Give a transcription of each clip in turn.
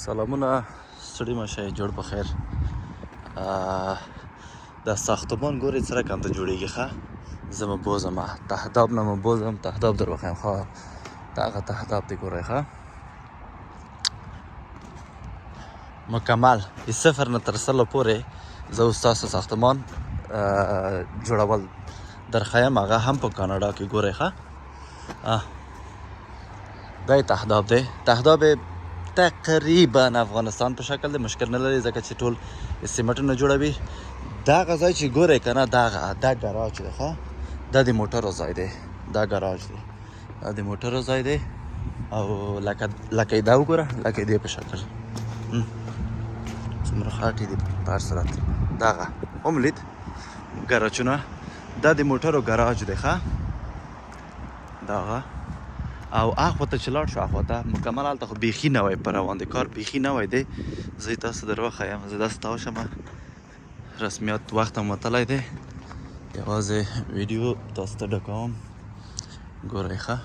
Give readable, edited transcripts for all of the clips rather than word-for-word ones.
سلامونه ستړي مه شئ جوړ په خیر. دا ساختمان ګورئ څه رقم ته جوړېږي ښه. زه مو بوځم تهداب نه مو بوځم تهداب در بخوایم ښه دغه تهداب دی ګورئ ښه مکمل د صفر نه تر سلو پورې زه اوس تاسو ساختمان جوړول درښیم هغه هم په کاناډا کې ګورئ ښه دا یې تهداب دی. تهداب تقریبا افغانستان په شکل دی مشکل نه لري ځکه چې ټول سیمټو نه جوړوي. دغه ځای چې ګورئ که نه دا ګراج دی ښه دا د موټرو ځای دی دا ګراج دی دا د موټرو ځای دی او لکه یې دا وګوره لکه یې دی په شکل څومره خاټې دي په هر صورت دغه هم لید ګراجونه دا د موټرو ګراج دی ښه دغه او اخواته چې لاړ شو اخواته مکمل هلته خو بیخي نوی په روان دی کار بیخي نوی دی. زه یې تاسو در وښیم زه داسې تاو شم رسمیات وخت هم وتلی دی یوازې ویډیو تاسو ته ډکوم ګورئ ښه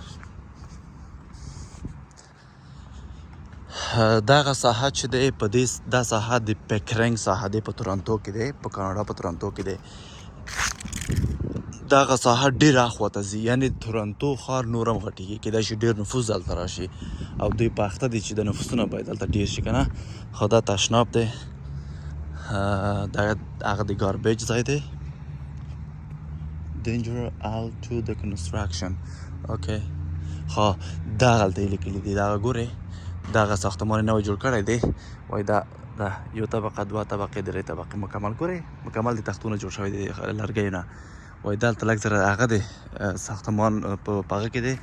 دغه ساحه چې دی په دې دا ساحه د پیکرینګ ساحه دی په تورنټو کې دی په کاناډا په تورنټو کې دی. دغه ساحه ډېر اخواته ځي یعنې تورنټو ښار نور هم غټېږي کیدای شي ډېر نفوس دلته راشي او دوی په اخته دي چې د نفوسونه باید دلته ډېر شي که نه خو دا تشناب دی هغه د ګاربیج ځای دی danger all to the construction اوکې خو دغلته یې لیکلي دي دغه ګورئ دغه ساختمان یې نوی جوړ کړی دی وایي دا یو طبقه دوه طبقې درې طبقې مکمل ګورئ مکمل د تختونه جوړ شوی دی لرګیو نه وایي دلته لږ زره هغه دی ساختمان په هغه کې دی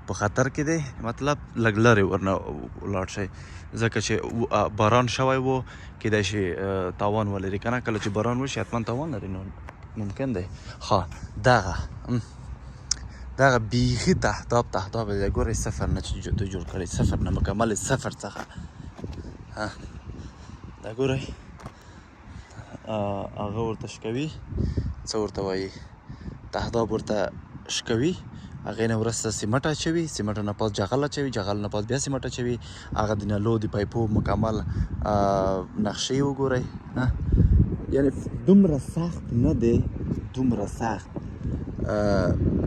په خطر کې دی مطلب لږ لرې ورنه ولاړ شئ ځکه چې باران شوی و کیدای شي تاوان ولري که نه کله چې باران وشي حتما تاوان لري نو ممکن دی ښه دغه بیخي تهداب دی ګورئ صفر نه چې دوی جوړ کړی صفر نه مکمل صفر څخه دا ګورئ هغه ورته شکوي څه ورته وایي تهداب ورته شکوي هغې نه وروسته سیمټ اچوي سیمټو نه پاس جغل اچوي جغل نه پاس بیا سیمټ اچوي هغه د نلو د پایپو مکمل نقشې وګورئ یعنې دومره سخت نه دی دومره سخت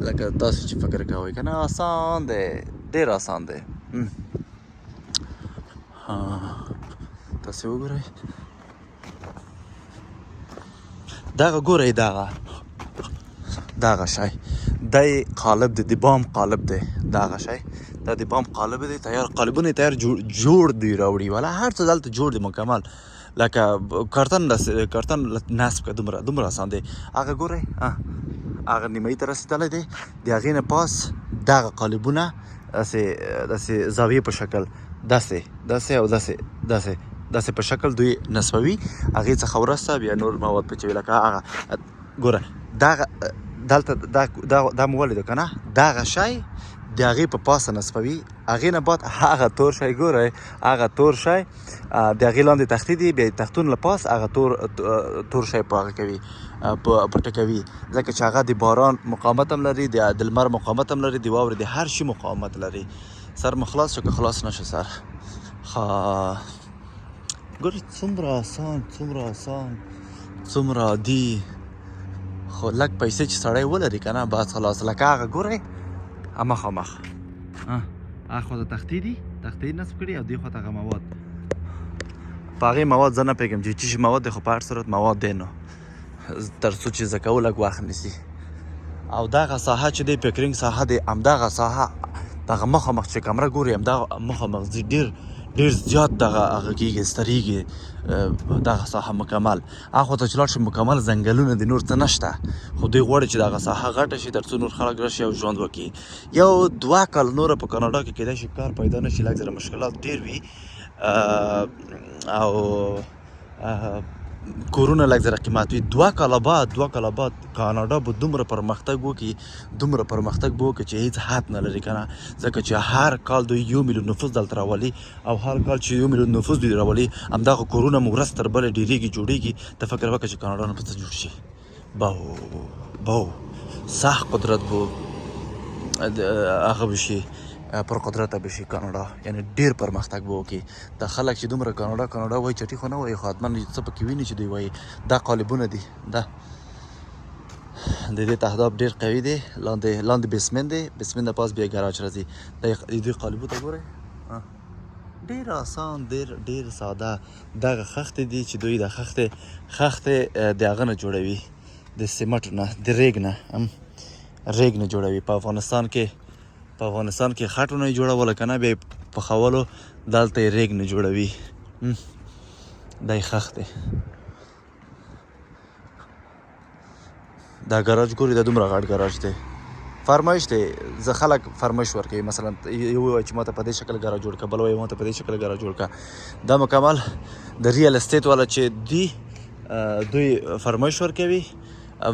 لکه تاسو چې فکر کوئ که نه آسان دی ډېر آسان دی تاسې وګورئ دغه ګورئ دغه شی دا یې قالب دی د بام قالب دی دغه شی دا د بام قالب دی تیار قالبونه یې تیار جوړ دی راوړي والا هر څه دلته جوړ دی مکمل لکه کارتن نصب که دومره آسان دی هغه ګورئ هغه نیمایي ته رسېدلی دی د هغې نه پاس دغه قالبونه داسې زاویې په شکل داسې او داسې په شکل دوی نصبوي هغې څخه وروسته بیا نور مواد پچوي لکه هغه ګوره دلته دا مو ولیدو که نه دغه شی د هغې په پاسه نصبوي هغې نه بعد هغه تور شی ګورئ هغه تور شی د هغې لاندې تختې دي بیا د تختونو له پاس هغه تور شی په هغه کوي په ټکوي ځکه چې هغه د باران مقاومت هم لري د لمر مقاومت هم لري د واورې د هر شي مقاومت لري. سر مو خلاص شو که خلاص نه شو سر ګورئ څومره آسان څومره عادي خو لږ پیسې چې سړی ولري که نه بس خلاص لکه هغه ګورئ مخامخ اخواته تختې دي تختې نصب کړي او دې خواته هغه مواد په هغې مواد زه نه پوهېږم چې شي مواد دی خو په هر صورت مواد دی نو تر څو چې زه کوو لږ وخت نیسي او دغه ساحه چې دی پیکرینګ ساحه دی همدغه ساحه دغه مخامخ چې کمره ګوري همدغه مخامخ ځي ډېر زیات دغه هغه کېږي سترېږي دغه ساحه مکمل اخواته چې لاړ شي مکمل ځنګلونه دي نور څه نشته خو دوی غواړي چې دغه ساحه غټه شي تر څو نور خلک راشي او ژوند وکړي یو 2 کال نوره په کاناډا کې کیدای شي کار پیدا نه شي لږ زره مشکلات ډېر وي او کورونه لږ زره قیمت وي 2 کاله بعد کاناډا به دومره پرمختګ وکړي چې هیڅ حد نه لري که نه ځکه چې هر کال دوی 1 میلیون نفوس دلته راولي او هر کال چې 1 میلیون نفوس دوی راولي همدغه کورونه مو ورځ تر بلې ډېرېږي جوړېږي ته فکر وکړه چې کاناډا نه په څه جوړ شي بو سخت قدرت بو هغه به شي پر قدرت به شي کاناډا، یعنی ډیر پرمختګ به وکړي. د خلک چې دومره کاناډا وایي چټي خو نه وایي، خو حتما څه پکې ویني چې دوی وایي. دا قالبونه دي، دا د دې تهداب ډیر قوي دی. لاندې بیسمن دی، بیسمن نه پاس بیا ګراج راځي. د دې قالبو ته ګورئ، ډیر آسان، ډیر ساده. دغه خښتې دي چې دوی د خښتې د هغه نه جوړوي، د سیمټ نه، د ریګ نه جوړوي. په افغانستان کې خټو نه یې جوړوله که نه، بیا یې پخولو، دلته یې ریګ نه جوړوي. دا یې خښتې. دا ګراج ګوري، دا دومره غټ ګراج دی. فرمایش دی، زه خلک فرمایش ورکوي، مثلا یو وایي چې ماته په دې شکل ګراج جوړ کړه، بل وایي ماته په دې شکل ګراج جوړ کړه. دا مکمل د ریل اسټیټ والا چې دوی فرمایش ورکوي،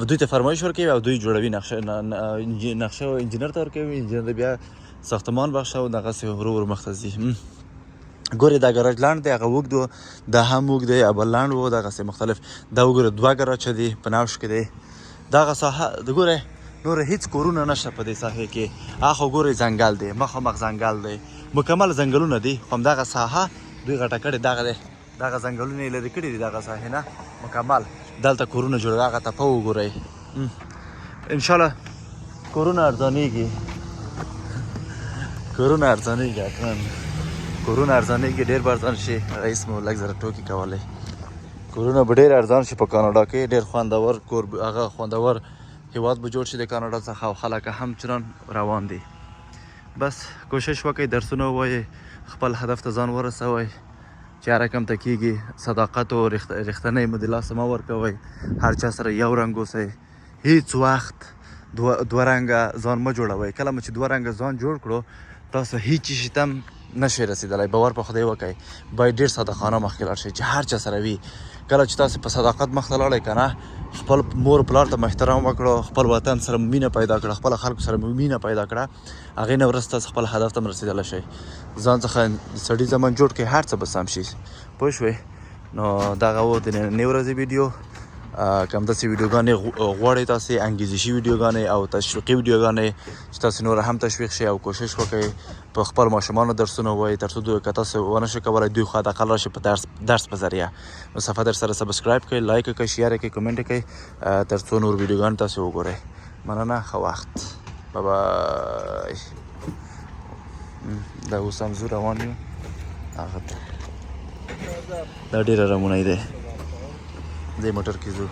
دوی ته فرمایش ورکوي او دوی جوړوي، نقشه انجینر ته ورکوي، انجینر بیا ساختمان بخښه او دغسې ورو مخته ځي. ګورې دا ګراج لاند دی، هغه اوږد و، دا هم اوږد دی، بل لاند و، دغسې مختلف. دا وګوره 2 ګراجه دي په نوش کې دی. دغه ساحه د ګوره نور هیڅ کورونه نشته په دې ساحې کې. اخو ګورې ځنګل دی، مخامخ ځنګل دی، مکمل ځنګلونه دي. خو همدغه ساحه دوی غټه کړې، دغه ځنګلونه یې لرې کړي دي دغه ساحې نه مکمل. دلته کورونه جوړوي. هغه تپه وګورئ. انشاءالله کورونه ارزانېږي، ډېر به ارزان شي. رئیس مو لږ زره ټوکې کولی. کورونه به ډېر ارزان شي په کاناډا کې. ډېر خوندور هیواد به جوړ شي د کاناډا څخه، او خلک هم چنان روان دي. بس کوشش وکړئ، درسونه ووایئ، خپل هدف ته ځان ورسوئ. چې هر رقم ته کېږي، صداقت او رښتینۍ مو د لاسه مه ورکوئ. هر چا سره یو رنګ اوسئ. هیڅ وخت دوه رنګه ځان مه جوړوئ. کله مو چې 2 رنګه ځان جوړ کړو، تاسو هیڅ شي ته نشئ رسېدلی. باور په خدای وکړئ. باید ډېر صادقانه مخکې لاړ شئ چې هر چا سره وي. کله چې تاسو په صداقت مخته لاړئ که نه، خپل مور پلار ته احترام وکړو، خپل وطن سره مینه پیدا کړه، خپل خلکو سره مینه پیدا کړه، هغې نه وروسته تاسو خپل هدف ته هم رسېدلی شئ. ځان څخه سړي زمن جوړ کړئ، هر څه به سم شي. پوه شوئ؟ نو دغه و د نننۍ ورځې ویډیو. که همداسې ویډیوګانې غواړئ تاسې، انګیزشي ویډیوګانې او تشویقي ویډیوګانې چې تاسې نور هم تشویق شئ، او کوشش وکړئ په خپل ماشومانو درسونه ووایئ، تر څو که تاسو ونه شئ کولی، دوی خو حداقل راشي په درس په ذریعه. نو صفحه درسره سبسکرایب کړئ، لایک کړئ، شیر کړئ، کمنټ کړئ، تر څو نور ویډیوګانې تاسې وګورئ. مننه، ښه وخت، بای. دا اوس هم زه روان یم هغه ته. دا ډېره رمونی دی، دې موټر کې ځو.